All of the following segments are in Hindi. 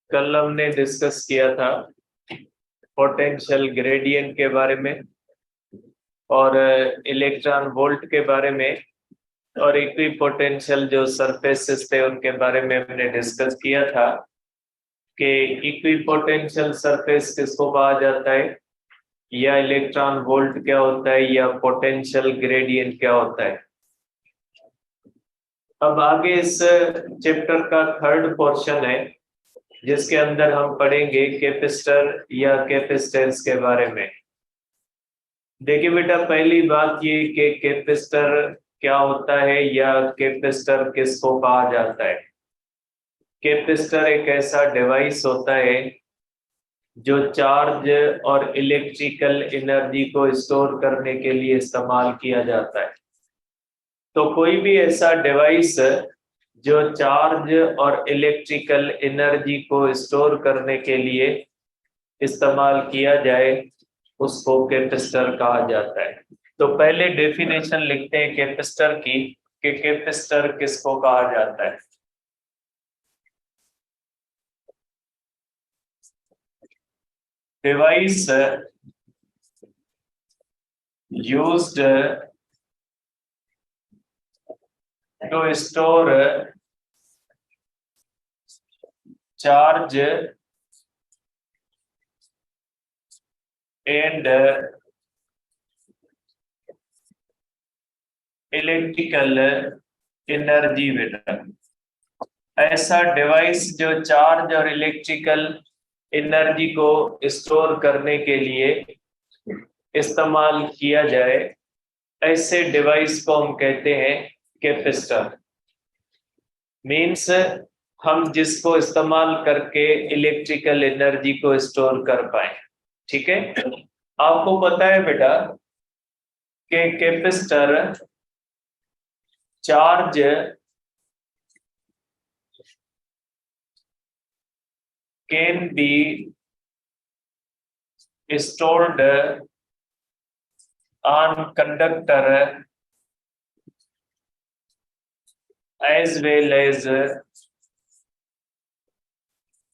कल हमने डिस्कस किया था पोटेंशियल ग्रेडियंट के बारे में और इलेक्ट्रॉन वोल्ट के बारे में और इक्विपोटेंशियल जो सरफेसेस थे उनके बारे में हमने डिस्कस किया था कि इक्विपोटेंशियल सरफेस किसको कहा जाता है, या इलेक्ट्रॉन वोल्ट क्या होता है, या पोटेंशियल ग्रेडियंट क्या होता है। अब आगे इस चैप्टर का थर्ड पोर्शन है जिसके अंदर हम पढ़ेंगे कैपेसिटर या कैपेसिटेंस के बारे में। देखिए बेटा, पहली बात ये कि कैपेसिटर क्या होता है या कैपेसिटर किसको कहा जाता है। कैपेसिटर एक ऐसा डिवाइस होता है जो चार्ज और इलेक्ट्रिकल एनर्जी को स्टोर करने के लिए इस्तेमाल किया जाता है। तो कोई भी ऐसा डिवाइस जो चार्ज और इलेक्ट्रिकल एनर्जी को स्टोर करने के लिए इस्तेमाल किया जाए उसको कैपेसिटर कहा जाता है। तो पहले डेफिनेशन लिखते हैं कैपेसिटर की कि कैपेसिटर किसको कहा जाता है। Device used to store charge and electrical energy. बेटा, ऐसा डिवाइस जो चार्ज और इलेक्ट्रिकल एनर्जी को स्टोर करने के लिए इस्तेमाल किया जाए, ऐसे डिवाइस को हम कहते हैं कैपेसिटर। मीन्स हम जिसको इस्तेमाल करके इलेक्ट्रिकल एनर्जी को स्टोर कर पाए। ठीक है, आपको पता है बेटा कि capacitor charge can be stored on conductor as well as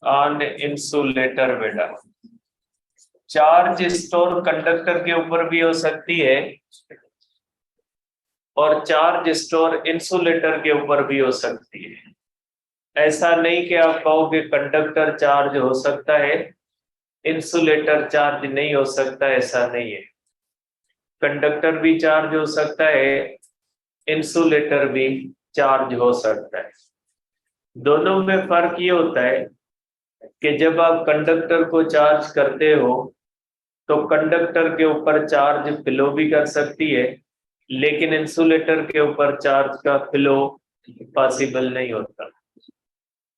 on insulator। बेटा, चार्ज स्टोर कंडक्टर के ऊपर भी हो सकती है और चार्ज स्टोर इंसुलेटर के ऊपर भी हो सकती है। ऐसा नहीं कि आप कहोगे कंडक्टर चार्ज हो सकता है इंसुलेटर चार्ज नहीं हो सकता, ऐसा नहीं है। कंडक्टर भी चार्ज हो सकता है, इंसुलेटर भी चार्ज हो सकता है। दोनों में फर्क ये होता है कि जब आप कंडक्टर को चार्ज करते हो तो कंडक्टर के ऊपर चार्ज फ्लो भी कर सकती है, लेकिन इंसुलेटर के ऊपर चार्ज का फ्लो पॉसिबल नहीं होता।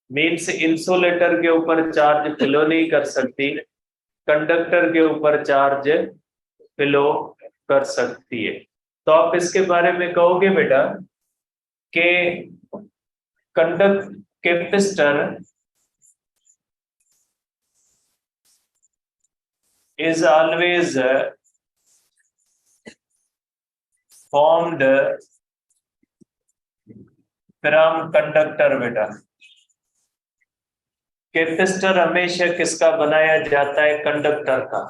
मीन्स इंसुलेटर के ऊपर चार्ज फ्लो नहीं कर सकती, कंडक्टर के ऊपर चार्ज फ्लो कर सकती है। तो आप इसके बारे में कहोगे बेटा कि conduct capacitor is always formed from conductor। बेटा, कैपेसिटर हमेशा किसका बनाया जाता है? कंडक्टर का।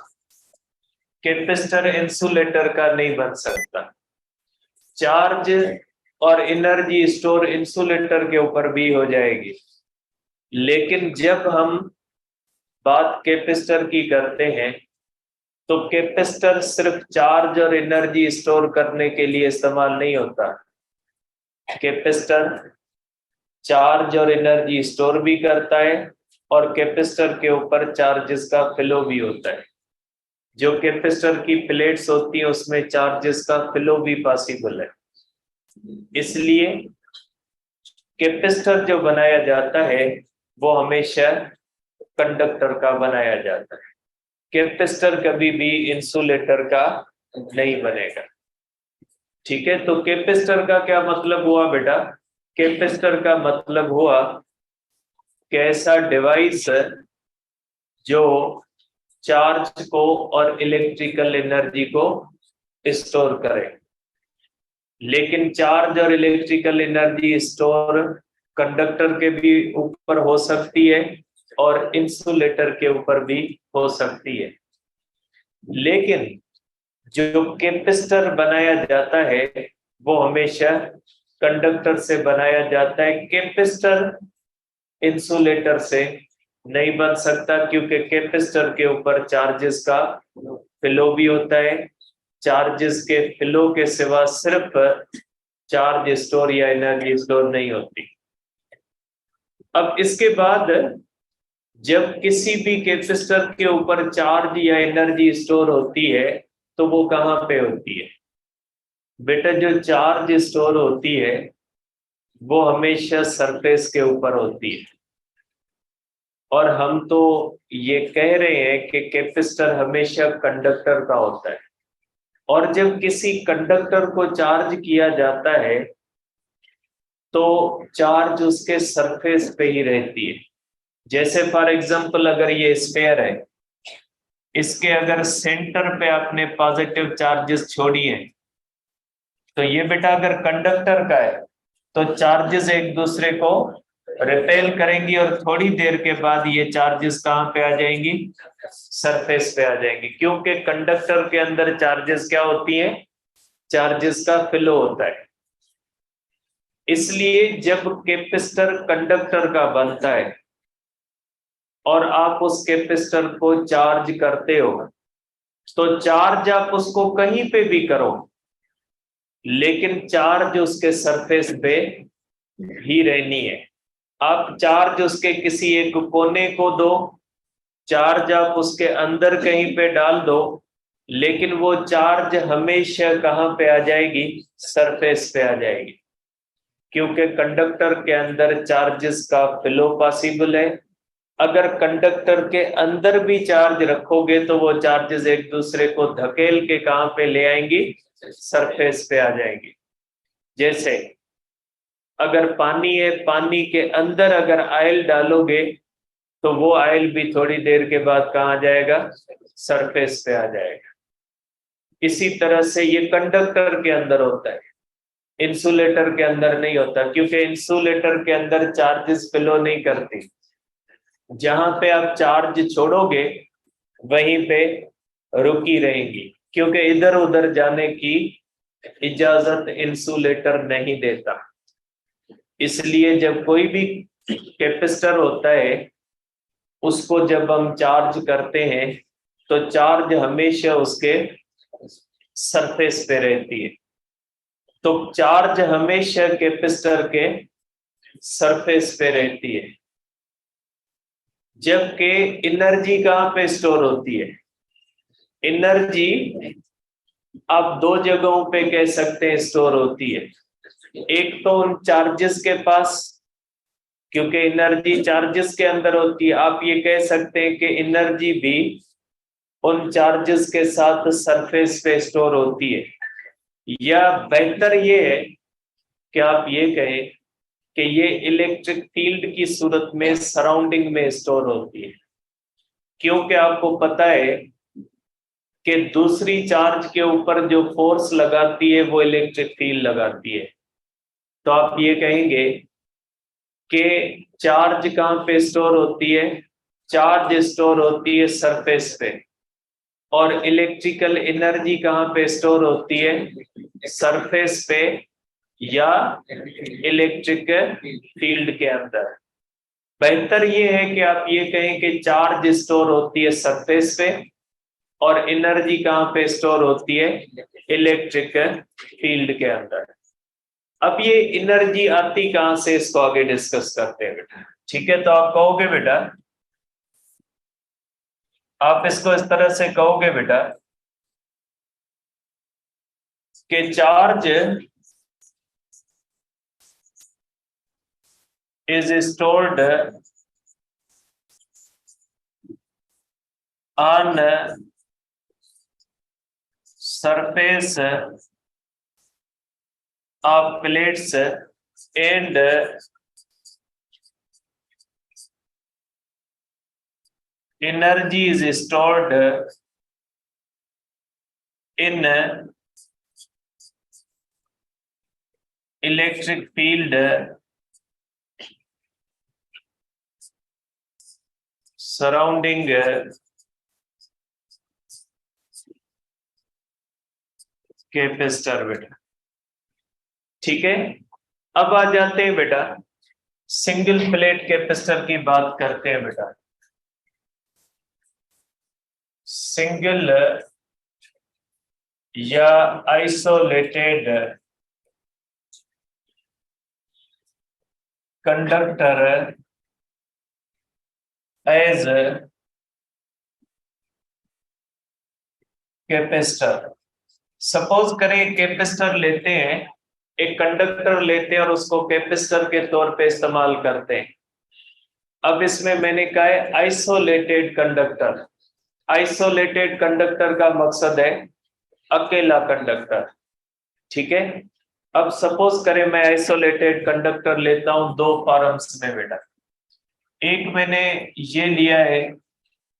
कैपेसिटर इंसुलेटर का नहीं बन सकता। चार्ज और एनर्जी स्टोर इंसुलेटर के ऊपर भी हो जाएगी, लेकिन जब हम बात कैपेसिटर की करते हैं तो कैपेसिटर सिर्फ चार्ज और एनर्जी स्टोर करने के लिए इस्तेमाल नहीं होता। कैपेसिटर चार्ज और एनर्जी स्टोर भी करता है और कैपेसिटर के ऊपर चार्जेस का फ्लो भी होता है। जो कैपेसिटर की प्लेट्स होती है उसमें चार्जेस का फ्लो भी पॉसिबल है। इसलिए कैपेसिटर जो बनाया जाता है वो हमेशा कंडक्टर का बनाया जाता है। कैपेसिटर कभी भी इंसुलेटर का नहीं बनेगा। ठीक है, तो कैपेसिटर का क्या मतलब हुआ बेटा? कैपेसिटर का मतलब हुआ कि ऐसा डिवाइस जो चार्ज को और इलेक्ट्रिकल एनर्जी को स्टोर करे। लेकिन चार्ज और इलेक्ट्रिकल एनर्जी स्टोर कंडक्टर के भी ऊपर हो सकती है और इंसुलेटर के ऊपर भी हो सकती है। लेकिन जो कैपेसिटर बनाया जाता है वो हमेशा कंडक्टर से बनाया जाता है। कैपेसिटर इंसुलेटर से नहीं बन सकता, क्योंकि कैपेसिटर के ऊपर चार्जेस का फ्लो भी होता है। चार्जेस के फ्लो के सिवा सिर्फ चार्ज स्टोर या एनर्जी स्टोर नहीं होती। अब इसके बाद जब किसी भी कैपेसिटर के ऊपर चार्ज या एनर्जी स्टोर होती है तो वो कहाँ पे होती है? बेटा, जो चार्ज स्टोर होती है वो हमेशा सरफेस के ऊपर होती है। और हम तो ये कह रहे हैं कि कैपेसिटर हमेशा कंडक्टर का होता है, और जब किसी कंडक्टर को चार्ज किया जाता है तो चार्ज उसके सरफेस पे ही रहती है। जैसे फॉर एग्जांपल, अगर ये स्फीयर है, इसके अगर सेंटर पे आपने पॉजिटिव चार्जेस छोड़ी है, तो ये बेटा अगर कंडक्टर का है तो चार्जेस एक दूसरे को रिपेल करेंगी और थोड़ी देर के बाद ये चार्जेस कहाँ पे आ जाएंगी? सरफेस पे आ जाएंगी, क्योंकि कंडक्टर के अंदर चार्जेस क्या होती हैं? चार्जेस का फ्लो होता है। इसलिए जब कैपेसिटर कंडक्टर का बनता है और आप उस कैपेसिटर को चार्ज करते हो, तो चार्ज आप उसको कहीं पे भी करो, लेकिन चार्ज उसके सरफेस पे ही रहनी है। आप चार्ज उसके किसी एक कोने को दो, चार्ज आप उसके अंदर कहीं पे डाल दो, लेकिन वो चार्ज हमेशा कहाँ पे आ जाएगी? सरफेस पे आ जाएगी, क्योंकि कंडक्टर के अंदर चार्जेस का फ्लो पॉसिबल है। अगर कंडक्टर के अंदर भी चार्ज रखोगे तो वो चार्जेस एक दूसरे को धकेल के कहाँ पे ले आएंगी? सरफेस पे आ जाएंगी। जैसे अगर पानी है, पानी के अंदर अगर ऑयल डालोगे तो वो ऑयल भी थोड़ी देर के बाद कहाँ जाएगा? सरफेस पे आ जाएगा। इसी तरह से ये कंडक्टर के अंदर होता है, इंसुलेटर के अंदर नहीं होता, क्योंकि इंसुलेटर के अंदर चार्जेस फ्लो नहीं करती। जहां पे आप चार्ज छोड़ोगे वहीं पे रुकी रहेंगी, क्योंकि इधर उधर जाने की इजाजत इंसुलेटर नहीं देता। इसलिए जब कोई भी कैपेसिटर होता है उसको जब हम चार्ज करते हैं तो चार्ज हमेशा उसके सरफेस पे रहती है। तो चार्ज हमेशा कैपेसिटर के सरफेस पे रहती है, जबकि एनर्जी कहाँ पे स्टोर होती है? एनर्जी आप दो जगहों पे कह सकते हैं स्टोर होती है। एक तो उन चार्जेस के पास, क्योंकि एनर्जी चार्जेस के अंदर होती है। आप ये कह सकते हैं कि एनर्जी भी उन चार्जेस के साथ सरफेस पे स्टोर होती है। या बेहतर ये है कि आप ये कहें कि ये इलेक्ट्रिक फील्ड की सूरत में सराउंडिंग में स्टोर होती है, क्योंकि आपको पता है कि दूसरी चार्ज के ऊपर जो फोर्स लगाती है वो इलेक्ट्रिक फील्ड लगाती है। तो आप ये कहेंगे कि चार्ज कहाँ पे स्टोर होती है? चार्ज स्टोर होती है सरफेस पे। और इलेक्ट्रिकल एनर्जी कहाँ पे स्टोर होती है? सरफेस पे या इलेक्ट्रिक फील्ड के अंदर। बेहतर ये है कि आप ये कहें कि चार्ज स्टोर होती है सरफेस पे और एनर्जी कहाँ पे स्टोर होती है? इलेक्ट्रिक फील्ड के अंदर। अब ये एनर्जी आती कहाँ से, इसको आगे डिस्कस करते हैं बेटा। ठीक है, तो आप कहोगे बेटा, आप इसको इस तरह से कहोगे बेटा कि charge is stored on surface of plates and energy is stored in electric field surrounding capacitor बेटा। ठीक है, अब आ जाते हैं बेटा सिंगल प्लेट कैपेसिटर की बात करते हैं बेटा। सिंगल या isolated conductor as capacitor. Suppose करें कैपेसिटर लेते हैं, एक कंडक्टर लेते हैं और उसको कैपेसिटर के तौर पे इस्तेमाल करते हैं। अब इसमें मैंने कहा है आइसोलेटेड कंडक्टर। आइसोलेटेड कंडक्टर का मकसद है अकेला कंडक्टर। ठीक है, अब सपोज करें मैं आइसोलेटेड कंडक्टर लेता हूं दो फॉर्म्स में बेटा। एक मैंने ये लिया है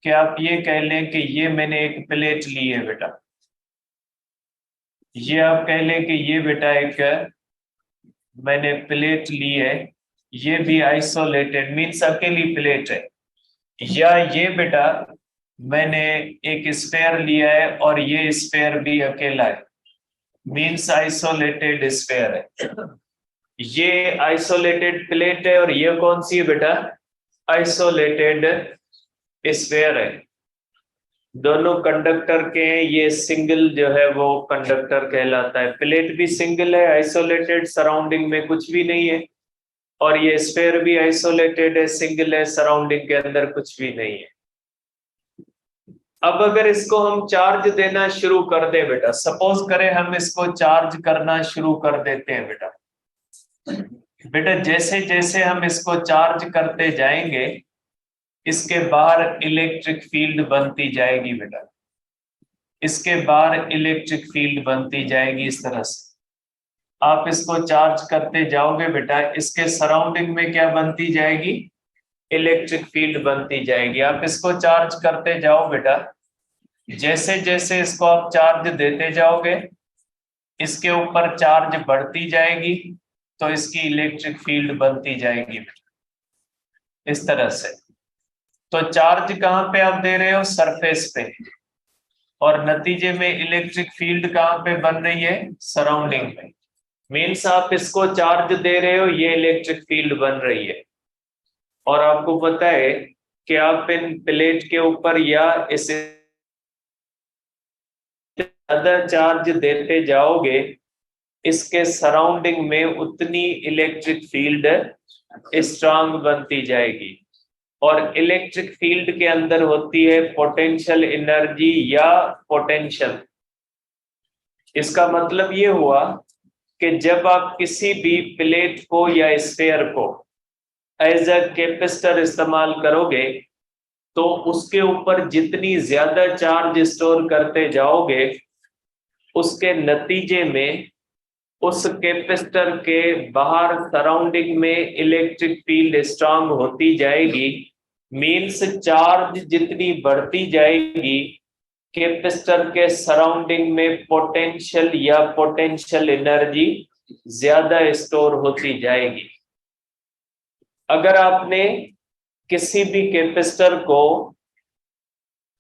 कि आप ये कह लें कि ये मैंने एक प्लेट ली है बेटा। ये आप कह लें कि ये बेटा एक मैंने प्लेट ली है, ये भी आइसोलेटेड मीन्स अकेली प्लेट है। या ये बेटा मैंने एक स्फेयर लिया है और ये स्फेयर भी अकेला है, मीन्स आइसोलेटेड स्फेयर है। ये आइसोलेटेड प्लेट है और ये कौन सी है बेटा, आइसोलेटेड स्फेयर है। दोनों कंडक्टर के हैं, ये सिंगल जो है वो कंडक्टर कहलाता है। प्लेट भी सिंगल है, आइसोलेटेड, सराउंडिंग में कुछ भी नहीं है। और ये स्फेयर भी आइसोलेटेड है, सिंगल है, सराउंडिंग के अंदर कुछ भी नहीं है। अब अगर इसको हम चार्ज देना शुरू कर दे बेटा, सपोज करें हम इसको चार्ज करना शुरू कर देते हैं बेटा। बेटा जैसे जैसे हम इसको चार्ज करते जाएंगे इसके बाहर इलेक्ट्रिक फील्ड बनती जाएगी बेटा। इसके बाहर इलेक्ट्रिक फील्ड बनती जाएगी इस तरह से। आप इसको चार्ज करते जाओगे बेटा, इसके सराउंडिंग में क्या बनती जाएगी, इलेक्ट्रिक फील्ड बनती जाएगी। आप इसको चार्ज करते जाओ बेटा, जैसे जैसे इसको आप चार्ज देते जाओगे इसके ऊपर चार्ज बढ़ती जाएगी तो इसकी इलेक्ट्रिक फील्ड बनती जाएगी इस तरह से। तो चार्ज कहां पे आप दे रहे हो, सरफेस पे, और नतीजे में इलेक्ट्रिक फील्ड कहां पे बन रही है, सराउंडिंग में। मीन्स आप इसको चार्ज दे रहे हो, ये इलेक्ट्रिक फील्ड बन रही है। और आपको पता है कि आप इन प्लेट के ऊपर या इस ज्यादा चार्ज देते जाओगे इसके सराउंडिंग में उतनी इलेक्ट्रिक फील्ड स्ट्रांग बनती जाएगी। और इलेक्ट्रिक फील्ड के अंदर होती है पोटेंशियल एनर्जी या पोटेंशियल। इसका मतलब ये हुआ कि जब आप किसी भी प्लेट को या स्फीयर को एज अ कैपेसिटर इस्तेमाल करोगे तो उसके ऊपर जितनी ज्यादा चार्ज स्टोर करते जाओगे उसके नतीजे में उस कैपेसिटर के बाहर सराउंडिंग में इलेक्ट्रिक फील्ड स्ट्रांग होती जाएगी। मीन्स चार्ज जितनी बढ़ती जाएगी कैपेसिटर के सराउंडिंग में पोटेंशियल या पोटेंशियल एनर्जी ज्यादा स्टोर होती जाएगी। अगर आपने किसी भी कैपेसिटर को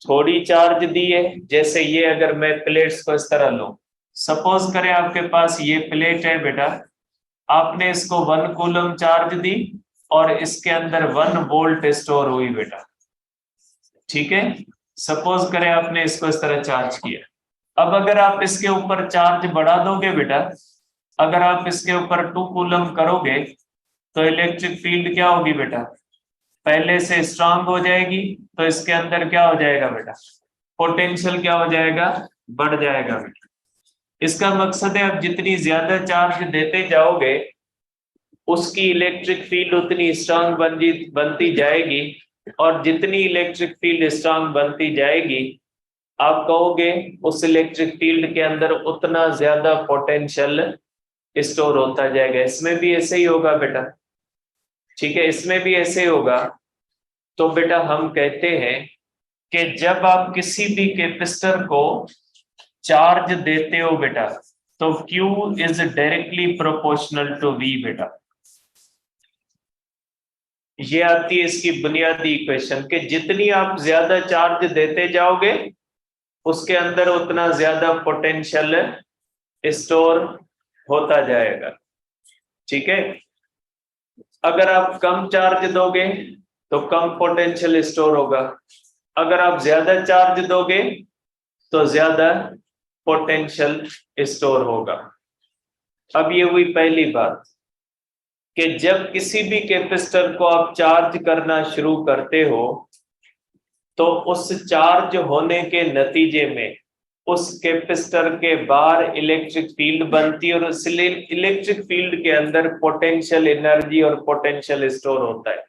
थोड़ी चार्ज दी है, जैसे ये अगर मैं प्लेट्स को इस तरह लूं, सपोज करें आपके पास ये प्लेट है बेटा, आपने इसको 1 कूलम चार्ज दी और इसके अंदर 1 वोल्ट स्टोर हुई बेटा। ठीक है, सपोज करें आपने इसको इस तरह चार्ज किया। अब अगर आप इसके ऊपर चार्ज बढ़ा दोगे बेटा, अगर आप इसके ऊपर 2 कूलम करोगे तो इलेक्ट्रिक फील्ड क्या होगी बेटा, पहले से स्ट्रांग हो जाएगी। तो इसके अंदर क्या हो जाएगा बेटा, पोटेंशियल क्या हो जाएगा, बढ़ जाएगा बेटा। इसका मकसद है आप जितनी ज्यादा चार्ज देते जाओगे उसकी इलेक्ट्रिक फील्ड उतनी स्ट्रांग बनती जाएगी। और जितनी इलेक्ट्रिक फील्ड स्ट्रांग बनती जाएगी आप कहोगे उस इलेक्ट्रिक फील्ड के अंदर उतना ज्यादा पोटेंशियल स्टोर होता जाएगा। इसमें भी ऐसे ही होगा बेटा। ठीक है, इसमें भी ऐसे होगा। तो बेटा हम कहते हैं कि जब आप किसी भी कैपेसिटर को चार्ज देते हो बेटा तो Q is directly proportional to V बेटा। ये आती है इसकी बुनियादी इक्वेशन कि जितनी आप ज्यादा चार्ज देते जाओगे उसके अंदर उतना ज्यादा पोटेंशियल स्टोर होता जाएगा। ठीक है, अगर आप कम चार्ज दोगे तो कम पोटेंशियल स्टोर होगा, अगर आप ज्यादा चार्ज दोगे तो ज्यादा पोटेंशियल स्टोर होगा। अब ये हुई पहली बात कि जब किसी भी कैपेसिटर को आप चार्ज करना शुरू करते हो तो उस चार्ज होने के नतीजे में उस कैपेसिटर के बाहर इलेक्ट्रिक फील्ड बनती है और उस इलेक्ट्रिक फील्ड के अंदर पोटेंशियल एनर्जी और पोटेंशियल स्टोर होता है।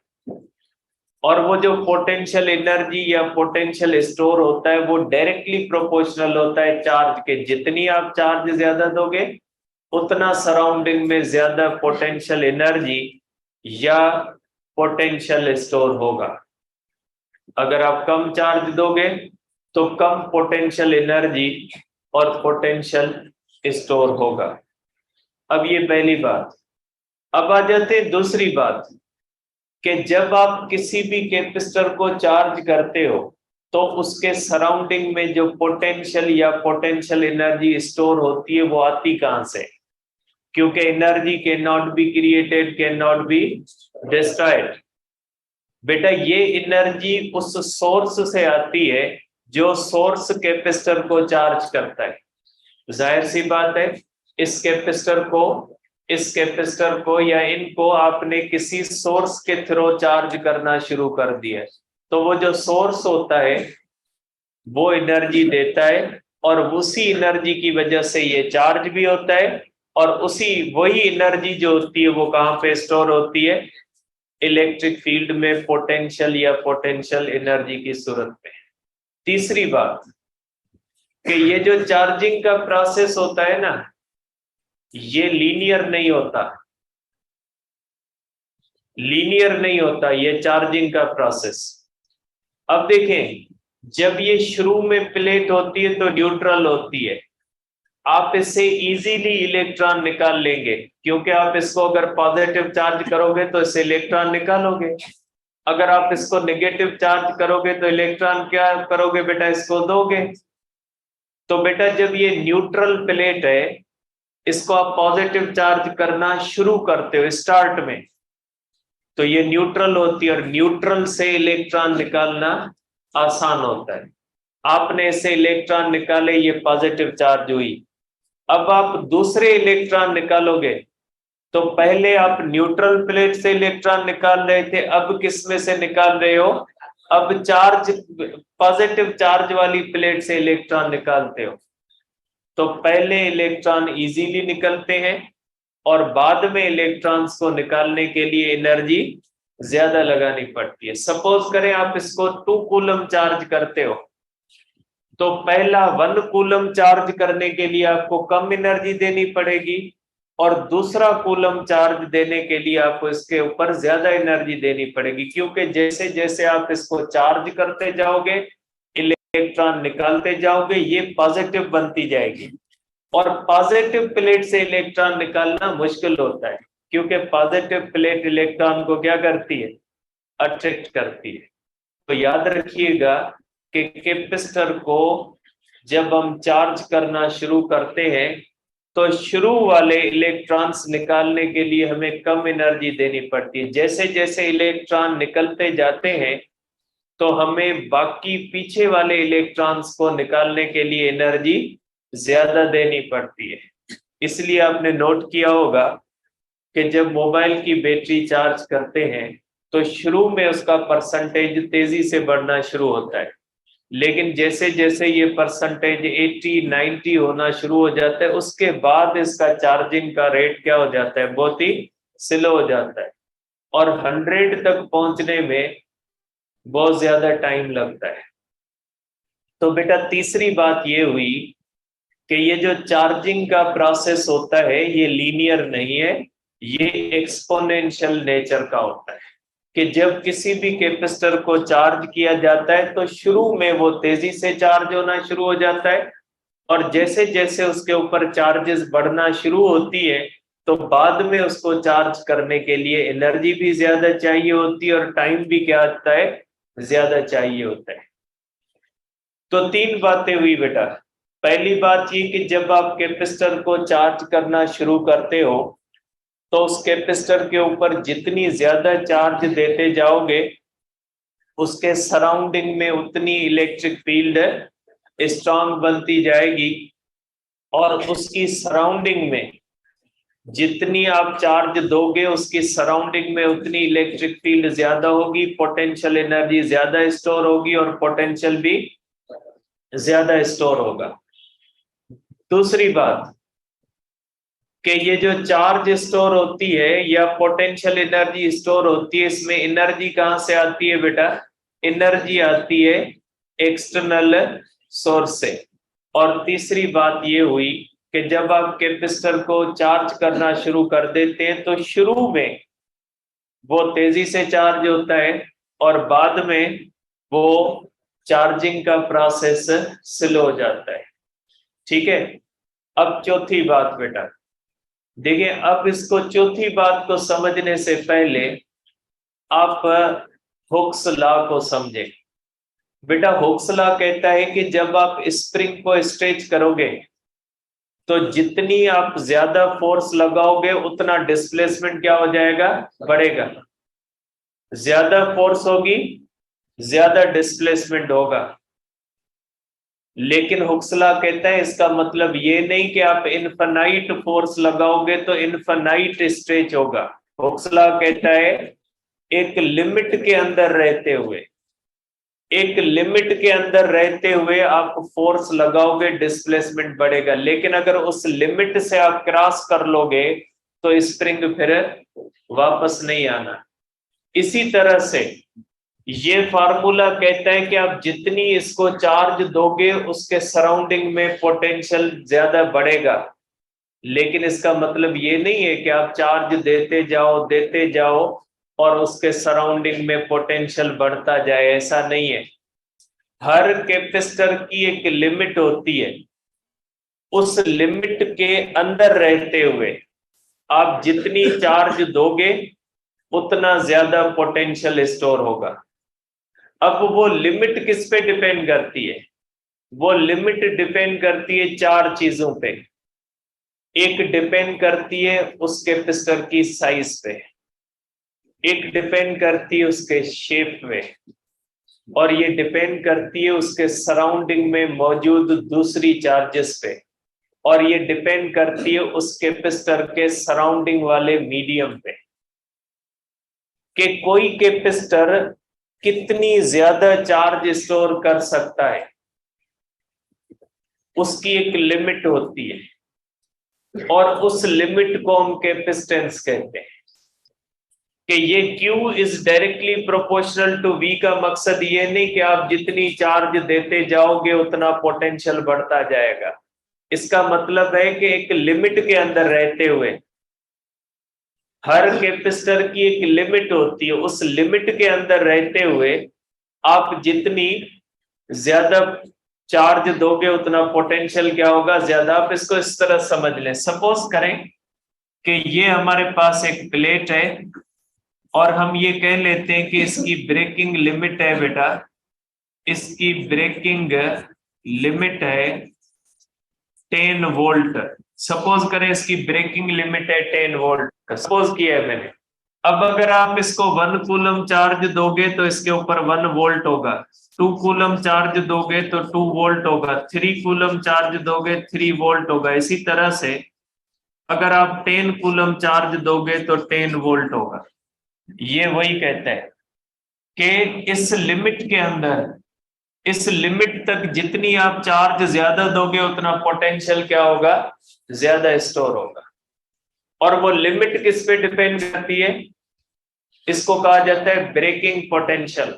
और वो जो पोटेंशियल एनर्जी या पोटेंशियल स्टोर होता है वो डायरेक्टली प्रोपोर्शनल होता है चार्ज के। जितनी आप चार्ज ज्यादा दोगे उतना सराउंडिंग में ज्यादा पोटेंशियल एनर्जी या पोटेंशियल स्टोर होगा। अगर आप कम चार्ज दोगे तो कम पोटेंशियल एनर्जी और पोटेंशियल स्टोर होगा। अब ये पहली बात। अब आ जाते हैं दूसरी बात कि जब आप किसी भी कैपेसिटर को चार्ज करते हो तो उसके सराउंडिंग में जो पोटेंशियल या पोटेंशियल एनर्जी स्टोर होती है वो आती कहां से? क्योंकि energy can not be created, can not be destroyed. बेटा ये एनर्जी उस सोर्स से आती है जो सोर्स कैपेसिटर को चार्ज करता है। जाहिर सी बात है इस कैपेसिटर को या इनको आपने किसी सोर्स के थ्रू चार्ज करना शुरू कर दिया, तो वो जो सोर्स होता है वो एनर्जी देता है और उसी एनर्जी की वजह से ये चार्ज भी होता है और वही एनर्जी जो होती है वो कहाँ पे स्टोर होती है? इलेक्ट्रिक फील्ड में पोटेंशियल या पोटेंशियल एनर्जी की सूरत में। तीसरी बात कि ये जो चार्जिंग का प्रोसेस होता है ना ये लीनियर नहीं होता ये चार्जिंग का प्रोसेस। अब देखें जब ये शुरू में प्लेट होती है तो न्यूट्रल होती है, आप इससे इजीली इलेक्ट्रॉन निकाल लेंगे क्योंकि आप इसको अगर पॉजिटिव चार्ज करोगे तो इससे इलेक्ट्रॉन निकालोगे, अगर आप इसको नेगेटिव चार्ज करोगे तो इलेक्ट्रॉन क्या करोगे बेटा? इसको दोगे। तो बेटा जब ये न्यूट्रल प्लेट है इसको आप पॉजिटिव चार्ज करना शुरू करते हो स्टार्ट में तो ये न्यूट्रल होती है और न्यूट्रल से इलेक्ट्रॉन निकालना आसान होता है। आपने इससे इलेक्ट्रॉन निकाले, ये पॉजिटिव चार्ज हुई। अब आप दूसरे इलेक्ट्रॉन निकालोगे तो पहले आप न्यूट्रल प्लेट से इलेक्ट्रॉन निकाल रहे थे, अब किस में से निकाल रहे हो? अब पॉजिटिव चार्ज वाली प्लेट से इलेक्ट्रॉन निकालते हो। तो पहले इलेक्ट्रॉन इजीली निकलते हैं और बाद में इलेक्ट्रॉन्स को निकालने के लिए एनर्जी ज्यादा लगानी पड़ती है। सपोज करें आप इसको 2 कूलम चार्ज करते हो तो पहला 1 कूलम चार्ज करने के लिए आपको कम एनर्जी देनी पड़ेगी और दूसरा कूलम चार्ज देने के लिए आपको इसके ऊपर ज्यादा एनर्जी देनी पड़ेगी, क्योंकि जैसे जैसे आप इसको चार्ज करते जाओगे इलेक्ट्रॉन निकालते जाओगे ये पॉजिटिव बनती जाएगी। और पॉजिटिव प्लेट से इलेक्ट्रॉन निकालना मुश्किल होता है क्योंकि पॉजिटिव प्लेट इलेक्ट्रॉन को क्या करती है? अट्रैक्ट करती है। तो याद रखिएगा कि कैपेसिटर को जब हम चार्ज करना शुरू करते हैं तो शुरू वाले इलेक्ट्रॉन्स निकालने के लिए हमें कम एनर्जी देनी पड़ती है। जैसे जैसे इलेक्ट्रॉन निकलते जाते हैं तो हमें बाकी पीछे वाले इलेक्ट्रॉन्स को निकालने के लिए एनर्जी ज्यादा देनी पड़ती है। इसलिए आपने नोट किया होगा कि जब मोबाइल की बैटरी चार्ज करते हैं तो शुरू में उसका परसेंटेज तेजी से बढ़ना शुरू होता है, लेकिन जैसे जैसे ये परसेंटेज 80-90 होना शुरू हो जाता है उसके बाद इसका चार्जिंग का रेट क्या हो जाता है? बहुत ही स्लो हो जाता है और 100 तक पहुंचने में बहुत ज्यादा टाइम लगता है। तो बेटा तीसरी बात ये हुई कि ये जो चार्जिंग का प्रोसेस होता है ये लीनियर नहीं है, ये एक्सपोनेंशियल नेचर का होता है कि जब किसी भी कैपेसिटर को चार्ज किया जाता है तो शुरू में वो तेजी से चार्ज होना शुरू हो जाता है और जैसे जैसे उसके ऊपर चार्जेस बढ़ना शुरू होती है तो बाद में उसको चार्ज करने के लिए एनर्जी भी ज्यादा चाहिए होती है और टाइम भी क्या आता है, ज्यादा चाहिए होता है। तो तीन बातें हुई बेटा। पहली बात ये कि जब आप कैपेसिटर को चार्ज करना शुरू करते हो तो उस कैपेसिटर के ऊपर जितनी ज्यादा चार्ज देते जाओगे उसके सराउंडिंग में उतनी इलेक्ट्रिक फील्ड स्ट्रांग बनती जाएगी और उसकी सराउंडिंग में जितनी आप चार्ज दोगे उसकी सराउंडिंग में उतनी इलेक्ट्रिक फील्ड ज्यादा होगी, पोटेंशियल एनर्जी ज्यादा स्टोर होगी और पोटेंशियल भी ज्यादा स्टोर होगा। दूसरी बात कि ये जो चार्ज स्टोर होती है या पोटेंशियल एनर्जी स्टोर होती है, इसमें एनर्जी कहां से आती है बेटा, एनर्जी आती है एक्सटर्नल सोर्स से। और तीसरी बात ये हुई कि जब आप कैपेसिटर को चार्ज करना शुरू कर देते हैं तो शुरू में वो तेजी से चार्ज होता है और बाद में वो चार्जिंग का प्रोसेस स्लो हो जाता है। ठीक है। अब चौथी बात बेटा, देखिए अब इसको चौथी बात को समझने से पहले आप हुक्स लॉ को समझें। बेटा हुक्स लॉ कहता है कि जब आप स्प्रिंग को स्ट्रेच करोगे तो जितनी आप ज्यादा फोर्स लगाओगे उतना डिस्प्लेसमेंट क्या हो जाएगा, बढ़ेगा। ज्यादा फोर्स होगी ज्यादा डिस्प्लेसमेंट होगा। लेकिन हुक्स लॉ कहता है इसका मतलब ये नहीं कि आप इनफाइनाइट फोर्स लगाओगे तो इनफाइनाइट स्ट्रेच होगा। हुक्स लॉ कहता है एक लिमिट के अंदर रहते हुए, एक लिमिट के अंदर रहते हुए आप फोर्स लगाओगे डिस्प्लेसमेंट बढ़ेगा, लेकिन अगर उस लिमिट से आप क्रॉस कर लोगे तो स्प्रिंग फिर वापस नहीं आना। इसी तरह से ये फार्मूला कहता है कि आप जितनी इसको चार्ज दोगे उसके सराउंडिंग में पोटेंशियल ज्यादा बढ़ेगा, लेकिन इसका मतलब ये नहीं है कि आप चार्ज देते जाओ और उसके सराउंडिंग में पोटेंशियल बढ़ता जाए, ऐसा नहीं है। हर कैपेसिटर की एक लिमिट होती है, उस लिमिट के अंदर रहते हुए आप जितनी चार्ज दोगे उतना ज्यादा पोटेंशियल स्टोर होगा। अब वो लिमिट किस पे डिपेंड करती है, वो लिमिट डिपेंड करती है चार चीजों पे। एक डिपेंड करती है उस कैपेसिटर की साइज पे, एक डिपेंड करती है उसके शेप पे, और ये डिपेंड करती है उसके सराउंडिंग में मौजूद दूसरी चार्जेस पे, और ये डिपेंड करती है उस कैपेसिटर के सराउंडिंग वाले मीडियम पे कि कोई कैपेसिटर कितनी ज्यादा चार्ज स्टोर कर सकता है। उसकी एक लिमिट होती है और उस लिमिट को हम कैपेसिटेंस कहते हैं कि ये Q is directly proportional to V का मकसद ये नहीं कि आप जितनी चार्ज देते जाओगे उतना पोटेंशियल बढ़ता जाएगा। इसका मतलब है कि एक लिमिट के अंदर रहते हुए, हर कैपेसिटर की एक लिमिट होती है, उस लिमिट के अंदर रहते हुए आप जितनी ज्यादा चार्ज दोगे उतना पोटेंशियल क्या होगा, ज्यादा। आप इसको इस तरह समझ लें, सपोज करें कि ये हमारे पास एक प्लेट है और हम ये कह लेते हैं कि इसकी ब्रेकिंग लिमिट है बेटा, इसकी ब्रेकिंग लिमिट है 10 वोल्ट। सपोज करें इसकी ब्रेकिंग लिमिट है 10 वोल्ट, सपोज किया है मैंने। अब अगर आप इसको 1 कूलम चार्ज दोगे तो इसके ऊपर 1 वोल्ट होगा, 2 कूलम चार्ज दोगे तो 2 वोल्ट होगा, 3 कूलम चार्ज दोगे 3 वोल्ट होगा। इसी तरह से अगर आप 10 कूलम चार्ज दोगे तो 10 वोल्ट होगा। ये वही कहता है कि इस लिमिट के अंदर, इस लिमिट तक जितनी आप चार्ज ज्यादा दोगे उतना पोटेंशियल क्या होगा, ज्यादा स्टोर होगा। और वो लिमिट किस पे डिपेंड करती है, इसको कहा जाता है ब्रेकिंग पोटेंशियल।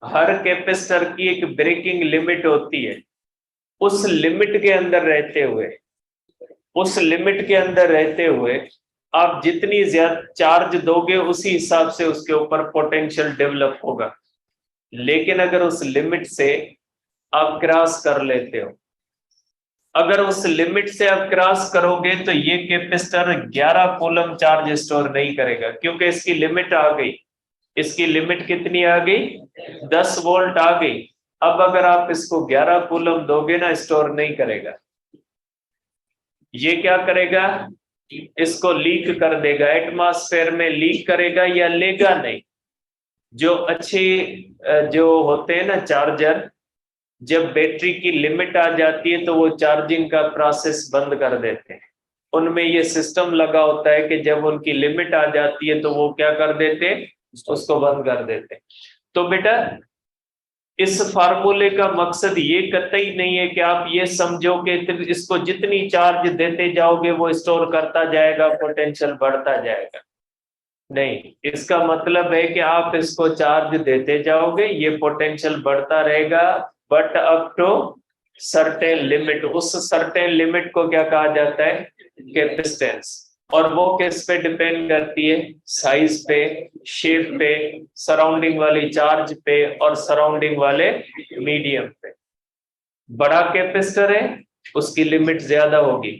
हर कैपेसिटर की एक ब्रेकिंग लिमिट होती है, उस लिमिट के अंदर रहते हुए, उस लिमिट के अंदर रहते हुए आप जितनी ज्यादा चार्ज दोगे उसी हिसाब से उसके ऊपर पोटेंशियल डेवलप होगा। लेकिन अगर उस लिमिट से आप क्रॉस कर लेते हो अगर उस लिमिट से आप क्रॉस करोगे तो ये कैपेसिटर 11 कूलम चार्ज स्टोर नहीं करेगा, क्योंकि इसकी लिमिट आ गई। इसकी लिमिट कितनी आ गई? 10 वोल्ट आ गई। अब अगर आप इसको 11 कूलम दोगे ना, स्टोर नहीं करेगा। ये क्या करेगा? इसको लीक कर देगा, एटमॉस्फेयर में लीक करेगा या लेगा नहीं। जो अच्छे जो होते हैं ना चार्जर, जब बैटरी की लिमिट आ जाती है तो वो चार्जिंग का प्रोसेस बंद कर देते हैं। उनमें ये सिस्टम लगा होता है कि जब उनकी लिमिट आ जाती है तो वो क्या कर देते हैं? उसको बंद कर देते हैं। तो बेटा, इस फार्मूले का मकसद ये कतई नहीं है कि आप ये समझो कि इसको जितनी चार्ज देते जाओगे वो स्टोर करता जाएगा, पोटेंशियल बढ़ता जाएगा। नहीं, इसका मतलब है कि आप इसको चार्ज देते जाओगे, ये पोटेंशियल बढ़ता रहेगा, but up to certain limit. उस सर्टेन लिमिट को क्या कहा जाता है? कैपेसिटेंस। और वो किस पे डिपेंड करती है? साइज पे, शेप पे, सराउंडिंग वाली चार्ज पे और सराउंडिंग वाले मीडियम पे। बड़ा कैपेसिटर है उसकी लिमिट ज्यादा होगी,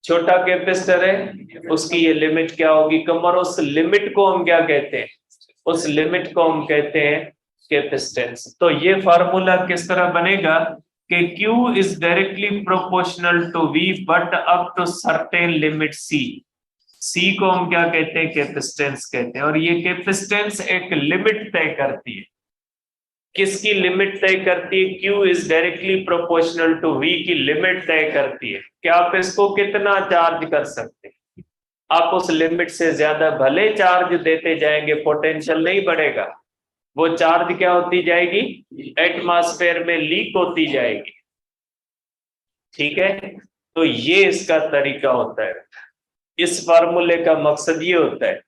छोटा कैपेसिटर है उसकी ये लिमिट क्या होगी? कम। और उस लिमिट को हम क्या कहते हैं? उस लिमिट को हम कहते हैं कैपेसिटेंस। तो ये फार्मूला किस तरह बनेगा कि Q is directly proportional to V but up to certain limit C। C को हम क्या कहते हैं? कैपेसिटेंस कहते हैं। और ये कैपेसिटेंस एक लिमिट तय करती है। किसकी लिमिट तय करती है? Q is directly proportional to V की लिमिट तय करती है कि आप इसको कितना चार्ज कर सकते हैं। आप उस लिमिट से ज्यादा भले चार्ज देते जाएंगे, पोटेंशियल नहीं बढ़ेगा। वो चार्ज क्या होती जाएगी? एटमॉस्फेयर में लीक होती जाएगी। ठीक है, तो ये इसका तरीका होता है। इस फार्मूले का मकसद ये होता है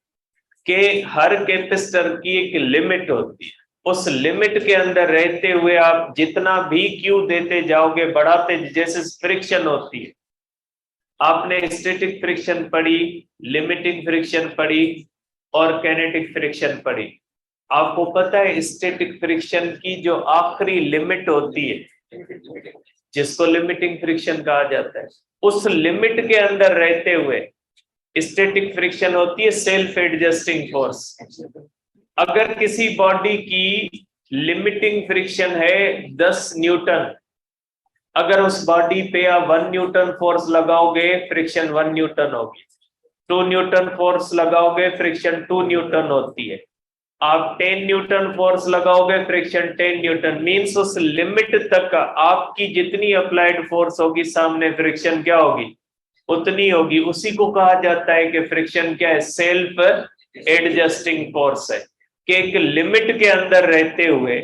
कि हर कैपेसिटर की एक लिमिट होती है। उस लिमिट के अंदर रहते हुए आप जितना भी क्यू देते जाओगे, बढ़ाते, जैसे फ्रिक्शन होती है, आपने स्टैटिक फ्रिक्शन पढ़ी, लिमिटिंग फ्रिक्शन पढ़ी और कैनेटिक फ्रिक्शन पढ़ी। आपको पता है स्टैटिक फ्रिक्शन की जो आखिरी लिमिट होती है, जिसको लिमिटिंग फ्रिक्शन कहा जाता है, उस लिमिट के अंदर रहते हुए स्टैटिक फ्रिक्शन होती है सेल्फ एडजस्टिंग फोर्स। अगर किसी बॉडी की लिमिटिंग फ्रिक्शन है 10 न्यूटन, अगर उस बॉडी पे आप 1 न्यूटन फोर्स लगाओगे, फ्रिक्शन 1 न्यूटन होगी। 2 न्यूटन फोर्स लगाओगे, फ्रिक्शन 2 न्यूटन होती है। आप 10 न्यूटन फोर्स लगाओगे, फ्रिक्शन 10 न्यूटन। मींस उस लिमिट तक आपकी जितनी अप्लाइड फोर्स होगी, सामने फ्रिक्शन क्या होगी? उतनी होगी। उसी को कहा जाता है कि फ्रिक्शन क्या है? सेल्फ एडजस्टिंग फोर्स है। कि एक लिमिट के अंदर रहते हुए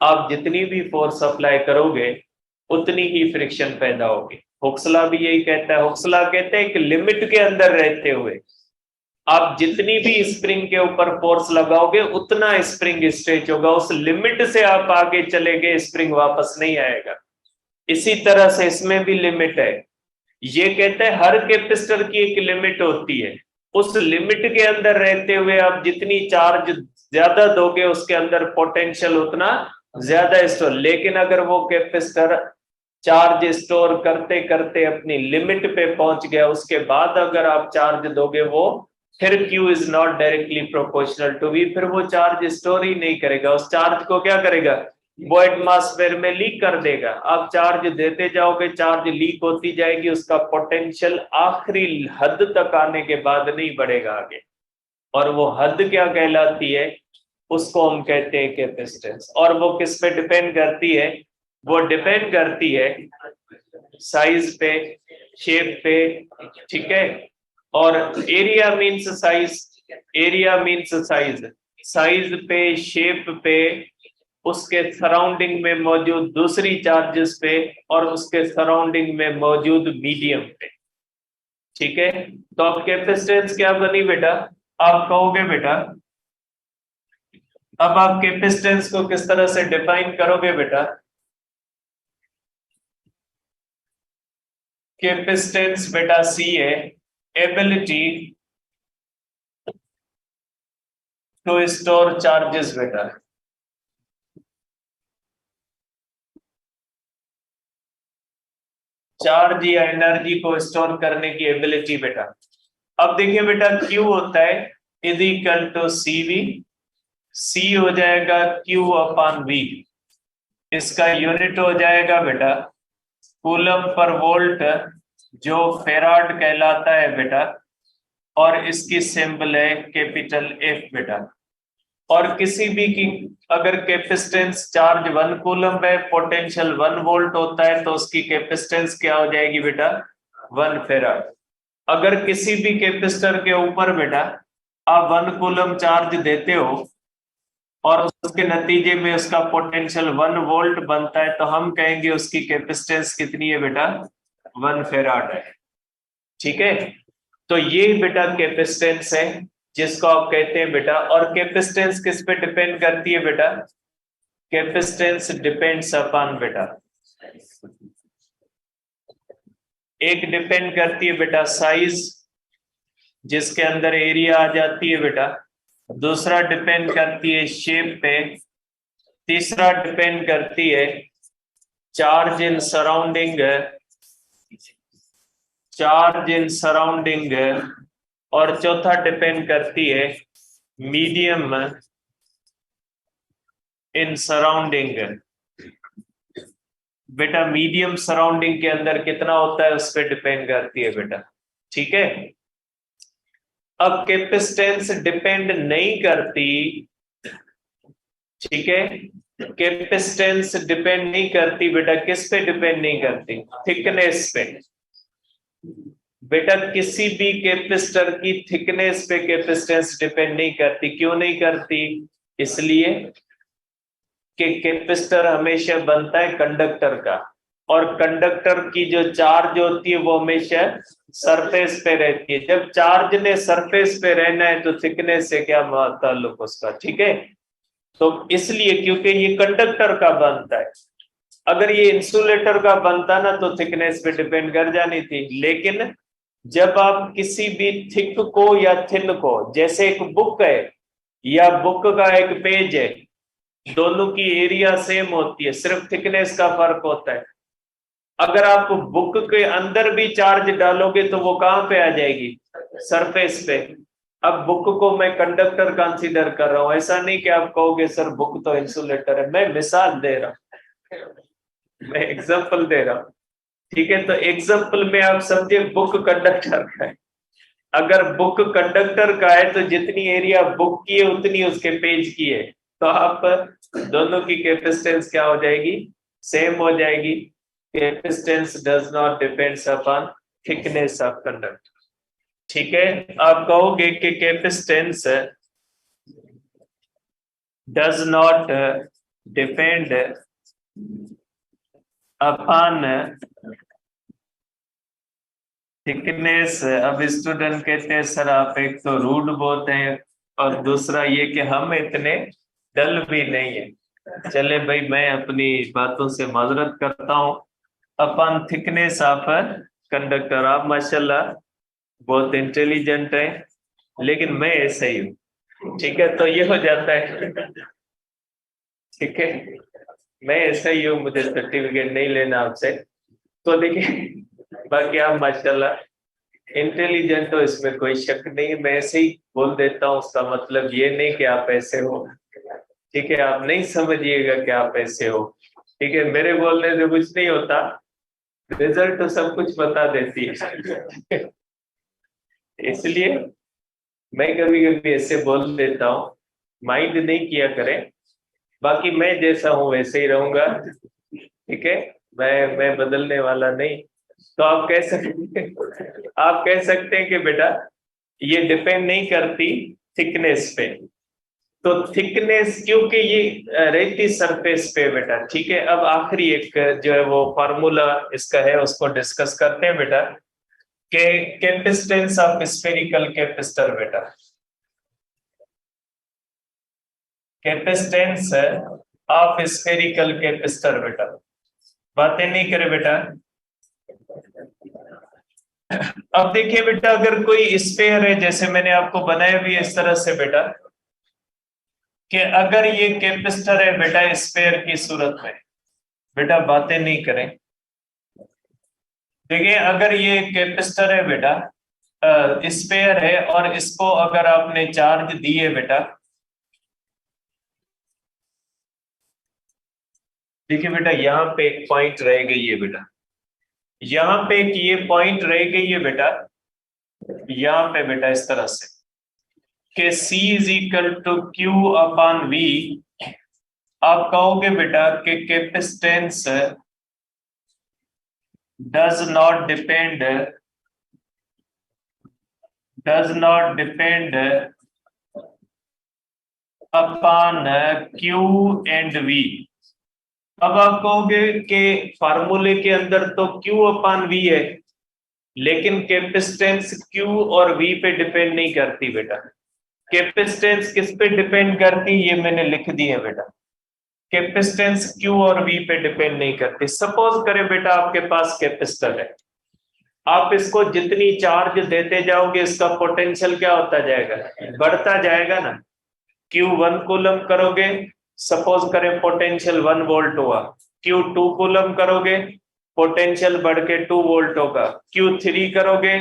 आप जितनी भी फोर्स अप्लाई करोगे उतनी ही फ्रिक्शन पैदा होगी। हुक्सला भी यही कहता है। हुक्सला कहते हैं कि लिमिट के अंदर रहते हुए आप जितनी भी स्प्रिंग के ऊपर फोर्स लगाओगे उतना स्प्रिंग स्ट्रेच होगा। उस लिमिट से आप आगे चले गए, स्प्रिंग वापस नहीं आएगा। इसी तरह से इसमें भी लिमिट है। ये कहते हैं हर कैपेसिटर की एक लिमिट होती है। उस लिमिट के अंदर रहते हुए आप जितनी चार्ज ज्यादा दोगे उसके अंदर पोटेंशियल उतना ज्यादा स्टोर। लेकिन अगर वो कैपेसिटर चार्ज स्टोर करते करते अपनी लिमिट पे पहुंच गया, उसके बाद अगर आप चार्ज दोगे, वो फिर Q is not directly proportional to V, फिर वो चार्ज स्टोर ही नहीं करेगा। उस चार्ज को क्या करेगा? वो एटमॉस्फेयर में लीक कर देगा। आप चार्ज देते जाओगे, चार्ज लीक होती जाएगी, उसका पोटेंशियल आखिरी हद तक आने के बाद नहीं बढ़ेगा आगे। और वो हद क्या कहलाती है? उसको हम कहते हैं कैपेसिटेंस। और वो किस पे डिपेंड करती है? वो डिपेंड करती है साइज पे, शेप पे। ठीक है, और area means size, area means size, size पे, शेप पे, उसके सराउंडिंग में मौजूद दूसरी चार्जेस पे और उसके सराउंडिंग में मौजूद मीडियम पे। ठीक है, तो अब कैपेसिटेंस क्या बनी बेटा? आप कहोगे बेटा अब आप कैपेसिटेंस को किस तरह से डिफाइन करोगे बेटा? कैपेसिटेंस बेटा सी है एबिलिटी टू स्टोर चार्जेस बेटा। चार्ज या एनर्जी को स्टोर करने की एबिलिटी बेटा। अब देखिए बेटा Q होता है is equal to CV, C हो जाएगा Q अपॉन V, इसका यूनिट हो जाएगा बेटा कूलम पर वोल्ट जो फेराड कहलाता है बेटा, और इसकी सिंबल है कैपिटल F बेटा। और किसी भी की अगर कैपेसिटेंस चार्ज 1 कूलम है, पोटेंशियल 1 वोल्ट होता है, तो उसकी कैपेसिटेंस क्या हो जाएगी बेटा 1 फेराड। अगर किसी भी कैपेसिटर के ऊपर बेटा आप 1 कूलम चार्ज देते हो और उसके नतीजे में उसका पोटेंशियल 1 वोल्ट बनता है, तो हम कहेंगे उसकी कैपेसिटेंस कितनी है बेटा 1 फेराड है। ठीक है, तो ये बेटा कैपेसिटेंस है जिसको आप कहते हैं बेटा। और कैपेसिटेंस किस पे डिपेंड करती है बेटा? कैपेसिटेंस डिपेंड्स अपॉन बेटा, एक डिपेंड करती है बेटा साइज जिसके अंदर एरिया आ जाती है बेटा, दूसरा डिपेंड करती है शेप पे, तीसरा डिपेंड करती है charge in surrounding, charge in surrounding, और चौथा डिपेंड करती है मीडियम इन सराउंडिंग। बेटा मीडियम सराउंडिंग के अंदर कितना होता है उस पर डिपेंड करती है बेटा। ठीक है, अब कैपेसिटेंस डिपेंड नहीं करती, ठीक है, कैपेसिटेंस डिपेंड नहीं करती बेटा, किस पे डिपेंड नहीं करती? थिकनेस पे। बेटा किसी भी कैपेसिटर की थिकनेस पे कैपेसिटेंस डिपेंड नहीं करती। क्यों नहीं करती? इसलिए कि कैपेसिटर हमेशा बनता है कंडक्टर का, और कंडक्टर की जो चार्ज होती है वो हमेशा सरफेस पे रहती है। जब चार्ज ने सरफेस पे रहना है तो थिकनेस से क्या ताल्लुक उसका? ठीक है, तो इसलिए क्योंकि ये कंडक्टर का बनता है, अगर ये इंसुलेटर का बनता ना तो थिकनेस पे डिपेंड कर जानी थी। लेकिन जब आप किसी भी थिक को या थिन को, जैसे एक बुक है या बुक का एक पेज है, दोनों की एरिया सेम होती है, सिर्फ थिकनेस का फर्क होता है। अगर आप बुक के अंदर भी चार्ज डालोगे तो वो कहां पे आ जाएगी? सरफेस पे। अब बुक को मैं कंडक्टर कंसीडर कर रहा हूं, ऐसा नहीं कि आप कहोगे सर बुक तो इंसुलेटर है। मैं मिसाल दे रहा हूं, मैं एग्जांपल दे रहा हूं। ठीक है, तो एग्जांपल में आप समझे बुक कंडक्टर का है। अगर बुक कंडक्टर का है तो जितनी एरिया बुक की है उतनी उसके पेज की है, तो आप दोनों की कैपेसिटेंस क्या हो जाएगी? सेम हो जाएगी। Capacitance does not depends upon thickness of conductor. ठीक है, आप कहोगे कि capacitance does not depend upon thickness. अब स्टूडेंट कहते हैं सर आप एक तो रूड बहुत हैं और दूसरा ये कि हम इतने डल भी नहीं है। चले भाई, मैं अपनी बातों से माजरत करता हूँ। Upon thickness of conductor. आप माशाल्लाह बहुत इंटेलिजेंट हैं, लेकिन मैं ऐसा ही हूँ। ठीक है, तो ये हो जाता है। ठीक है, मैं ऐसा ही हूँ, मुझे सर्टिफिकेट नहीं लेना आपसे। तो देखिए बाकी आप माशाल्लाह इंटेलिजेंट हो, इसमें कोई शक नहीं। मैं ऐसे ही बोल देता हूँ, उसका मतलब ये नहीं कि आप ऐसे हो। ठीक है, आप नहीं समझिएगा कि आप ऐसे हो। ठीक है, मेरे बोलने से कुछ नहीं होता, रिजल्ट तो सब कुछ बता देती है। इसलिए मैं कभी कभी ऐसे बोल देता हूँ, माइंड नहीं किया करें। बाकी मैं जैसा हूँ वैसे ही रहूंगा। ठीक है, मैं बदलने वाला नहीं। तो आप कह सकते हैं, आप कह सकते हैं कि बेटा ये डिपेंड नहीं करती थिकनेस पे। तो थिकनेस क्योंकि ये रहती सरफेस पे बेटा। ठीक है, अब आखिरी एक जो है वो फार्मूला इसका है, उसको डिस्कस करते हैं बेटा, के कैपेसिटेंस ऑफ स्फेरिकल कैपेसिटर बेटा। कैपेसिटेंस ऑफ स्फेरिकल कैपेसिटर बेटा। बातें नहीं करे बेटा। अब देखिए बेटा, अगर कोई स्फेयर है, जैसे मैंने आपको बनाया भी इस तरह से बेटा, कि अगर ये कैपेसिटर है बेटा स्फेयर की सूरत में, बेटा बातें नहीं करें, देखिए अगर ये कैपेसिटर है बेटा, स्पेयर है, और इसको अगर आपने चार्ज दिए बेटा, देखिए बेटा यहाँ पे एक पॉइंट रह गई है बेटा, यहाँ पे एक ये पॉइंट रह गई है बेटा, यहाँ पे बेटा इस तरह से कि C is equal to Q upon V. आप कहोगे बेटा कि capacitance does not depend, upon Q and V. अब आप कहोगे कि फार्मूले के अंदर तो क्यू अपॉन वी है, लेकिन कैपेसिटेंस क्यू और वी पे डिपेंड नहीं करती बेटा। कैपेसिटेंस किस पे डिपेंड करती, ये मैंने लिख दी है बेटा। कैपेसिटेंस क्यू और वी पे डिपेंड नहीं करती। सपोज करें बेटा आपके पास कैपेसिटर है, आप इसको जितनी चार्ज देते जाओगे इसका पोटेंशियल क्या होता जाएगा, बढ़ता जाएगा ना। Q1 कूलम करोगे, सपोज करें पोटेंशियल 1 वोल्ट हुआ। Q2 कूलम करोगे, पोटेंशियल बढ़ के 2 वोल्ट होगा। Q3 करोगे,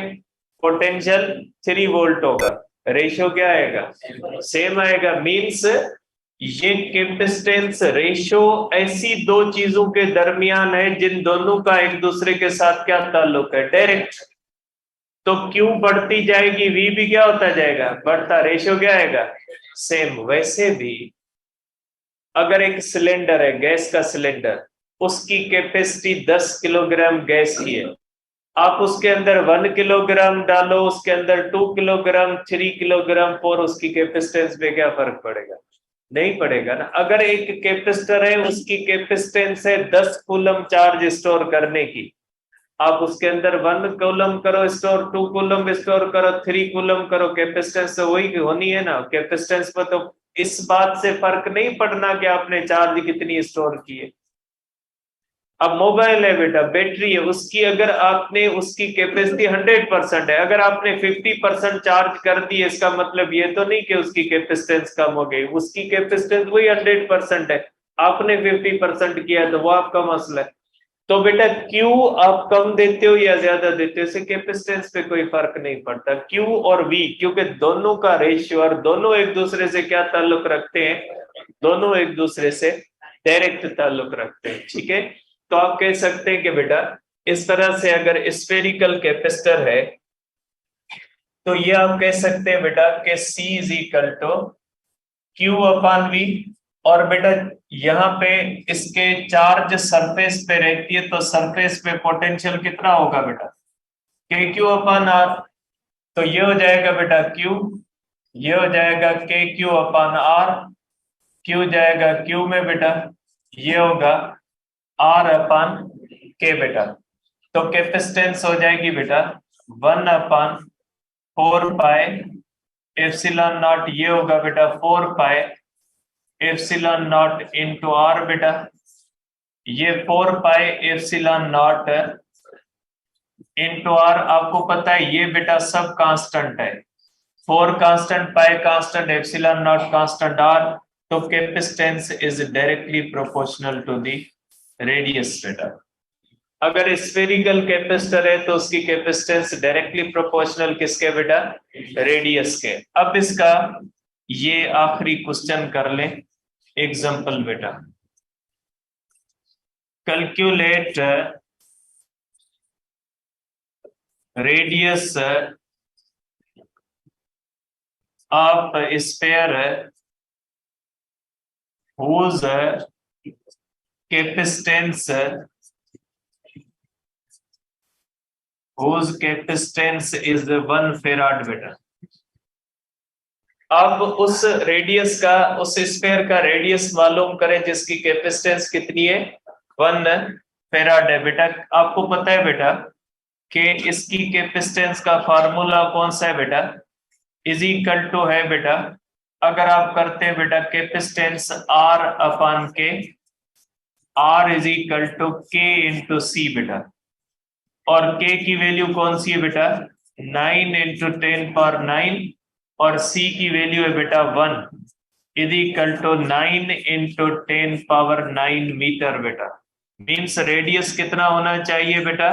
पोटेंशियल 3 वोल्ट होगा। रेशियो क्या आएगा, सेम आएगा। मींस ये कैपेसिटेंस रेशियो ऐसी दो चीजों के दरमियान है जिन दोनों का एक दूसरे के साथ क्या ताल्लुक है, डायरेक्ट। तो क्यू बढ़ती जाएगी, वी भी क्या होता जाएगा, बढ़ता। रेशियो क्या आएगा, सेम। वैसे भी अगर एक सिलेंडर है, गैस का सिलेंडर, उसकी कैपेसिटी 10 किलोग्राम गैस की है, आप उसके अंदर 1 किलोग्राम डालो, उसके अंदर 2 किलोग्राम, 3 किलोग्राम, 4, उसकी कैपेसिटेंस पे क्या फर्क पड़ेगा, नहीं पड़ेगा ना। अगर एक कैपेसिटर है, उसकी कैपेसिटेंस है 10 कूलम चार्ज स्टोर करने की, आप उसके अंदर 1 कूलम करो स्टोर, 2 कूलम स्टोर करो, 3 कूलम करो, कैपेसिटेंस तो वही होनी है ना। कैपेसिटेंस पर तो इस बात से फर्क नहीं पड़ना कि आपने चार्ज कितनी स्टोर की है। अब मोबाइल है बेटा, बैटरी है, उसकी अगर आपने उसकी कैपेसिटी 100% है, अगर आपने 50% चार्ज कर दी, इसका मतलब ये तो नहीं कि उसकी कैपेसिटेंस कम हो गई, उसकी कैपेसिटेंस वही 100% है। आपने 50% किया तो वो आपका मसला है। तो बेटा क्यू आप कम देते हो या ज्यादा देते हो, इससे कैपेसिटेंस पे कोई फर्क नहीं पड़ता। क्यू और वी, क्योंकि दोनों का रेशियो और दोनों एक दूसरे से क्या ताल्लुक रखते हैं, दोनों एक दूसरे से डायरेक्ट ताल्लुक रखते हैं। ठीक है, तो आप कह सकते हैं कि बेटा इस तरह से अगर स्फेरिकल कैपेसिटर है, तो ये आप कह सकते हैं बेटा कि C is equal to Q upon V. और बेटा यहाँ पे इसके चार्ज सरफेस पे रहती है, तो सरफेस पे पोटेंशियल कितना होगा बेटा, के क्यू अपॉन आर। तो ये हो जाएगा बेटा क्यू, ये हो जाएगा के क्यू अपॉन आर। क्यू जाएगा क्यू में बेटा, ये होगा आर अपॉन के बेटा। तो कैपेसिटेंस हो जाएगी बेटा 1 अपॉन 4 पाई एप्सिलॉन नॉट, ये होगा बेटा 4 pi epsilon not into R बेटा। ये 4 pi epsilon not into R, आपको पता है ये बेटा सब कांस्टेंट है। 4 constant, pi constant, epsilon not constant, R. तो capacitance is directly proportional to the radius बेटा। अगर स्फेरिकल कैपेसिटर है तो उसकी कैपेसिटेंस डायरेक्टली प्रोपोर्शनल किसके बेटा, रेडियस के। अब इसका ये आखिरी क्वेश्चन कर लें, एग्जांपल बेटा। Calculate radius of sphere whose capacitance is 1 farad बेटा। अब उस रेडियस का, उस स्फीयर का रेडियस मालूम करें जिसकी कैपेसिटेंस कितनी है, 1 फेराड है बेटा। आपको पता है बेटा कि इसकी कैपेसिटेंस का फार्मूला कौन सा है बेटा, इज इक्वल टू है बेटा, अगर आप करते हैं बेटा कैपेसिटेंस आर अपॉन के, आर इज इक्वल टू के इंटू सी बेटा। और के की वैल्यू कौन सी है बेटा, 9 इंटू 10⁻9, और सी की वैल्यू है बेटा 1 is equal to 9 into 10⁻9 metre बेटा। मीन्स रेडियस कितना होना चाहिए बेटा,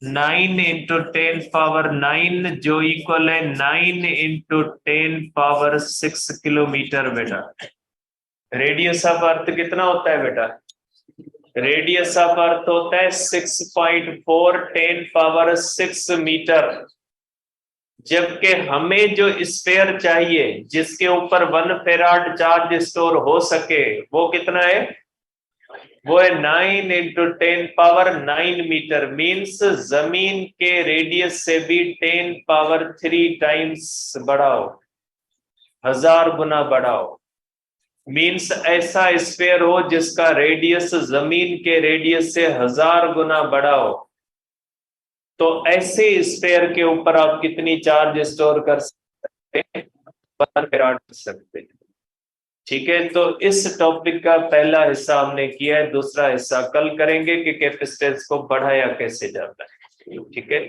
9 इंटू 10⁻9 जो इक्वल है 9 इंटू 10⁻6 किलोमीटर बेटा। रेडियस ऑफ अर्थ कितना होता है बेटा? रेडियस ऑफ अर्थ होता है 6.4 10⁻6 मीटर। जबकि हमें जो स्फीयर चाहिए जिसके ऊपर 1 फेराड चार्ज स्टोर हो सके वो कितना है? वो है 9 इंटू 10⁻9 मीटर। मीन्स जमीन के रेडियस से भी 10⁻3 टाइम्स बढ़ाओ, 1000 गुना बढ़ाओ। मीन्स ऐसा स्फीयर हो जिसका रेडियस जमीन के रेडियस से 1000 गुना बढ़ाओ, तो ऐसे स्फीयर के ऊपर आप कितनी चार्ज स्टोर कर सकते हैं? 1 फेराड कर सकते हैं। ठीक है, तो इस टॉपिक का पहला हिस्सा हमने किया है, दूसरा हिस्सा कल करेंगे कि कैपेसिटेंस को बढ़ाया कैसे जाता है। ठीक है।